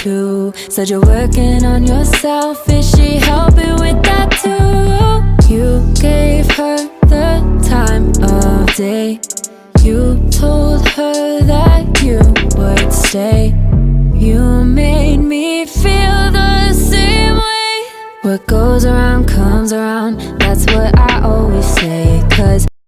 too. Said you're working on yourself, is she helping with that too? You gave her the time of day. You told her that you would stay. You made me feel the same way. What goes around comes around, that's what I always say. 'Cause